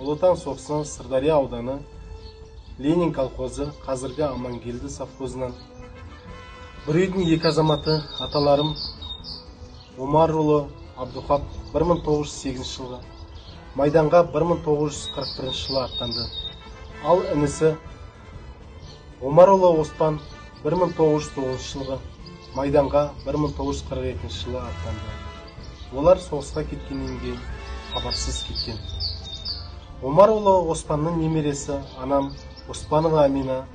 Ұлы Отан соғысынан Сырдария ауданы Ленин колхозы, қазіргі Амангелді совхозынан бір үйдің екі азаматы аталарым Омарұлы Абдухап 1908 жылғы, майданға 1941 жылы аттанды. Ал інісі Омарұлы Оспан 1909 жылғы, майданға 1942 жылы аттанды. Олар соғысқа кеткеннен кейін хабарсыз кеткен. Омарұлы Оспанның немересі анам Оспанова Амина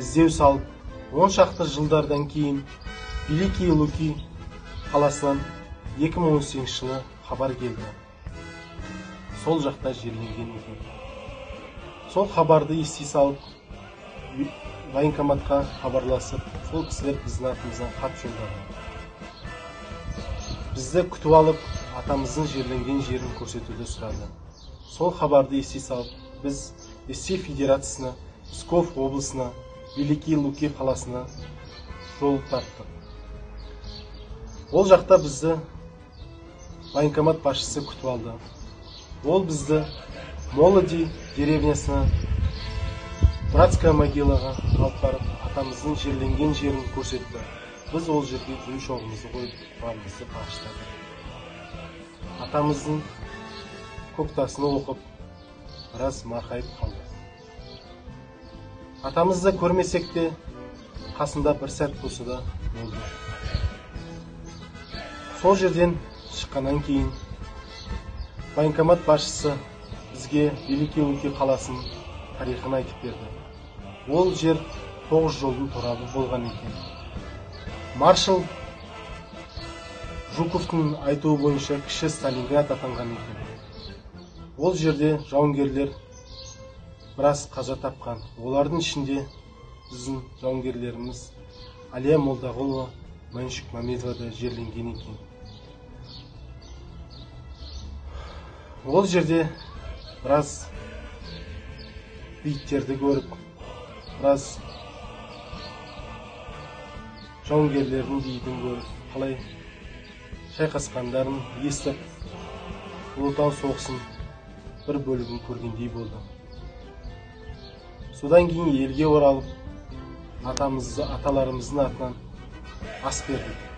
іздеу салып, 10 шақты жылдардан кейін Великий Луки қаласынан 2018 жылы хабар келді. Сол жақта жерленген екен. Сол хабарды ести салып, военкоматқа хабарласып, сол кісілер біздің атымыздан хат жолдады. Бізді күтіп алып, атамыздың жерленген жерін көрсетуді сұрады. Сол хабарды ести салып, біз Ресей Федерациясына, Псков облысына, Великий Луки қаласына жол тарттық. Ол жақта бізді военкомат басшысы күтіп алды. Ол бізді Молоди деревнясына, Братская могилаға алып барып, атамыздың жерленген жерін көрсетті. Біз ол жерге өз оғымызды қойып, барымызды бағыштадық. Атамыздың көктасыны оқып, біраз марқайып қалды. Атамызды көрмесек те, қасында бір сәт болса да болды. Сол жерден шыққаннан кейін военкомат басшысы бізге Великий Луки қаласының тарихын айтып берді. Ол жер 9 жолдың торабы болған екен. Маршал Жуковтың айтуы бойынша кіші Сталинград атанған екен. Ол жерде жауынгерлер біраз қаза тапқан. Олардың ішінде біздің жауынгерлеріміз Алия Молдағұлова, Маншүк Мамедова да жерленген екен. Ол жерде біраз бейіттерді көріп, біраз жауынгерлердің бейітін көріп, қалай шайқасқандарын естіп, Ұлы Отан соғысын бір бөлігін көргендей болды. Содан кейін елге оралып, аталарымыздың атынан ас бердік.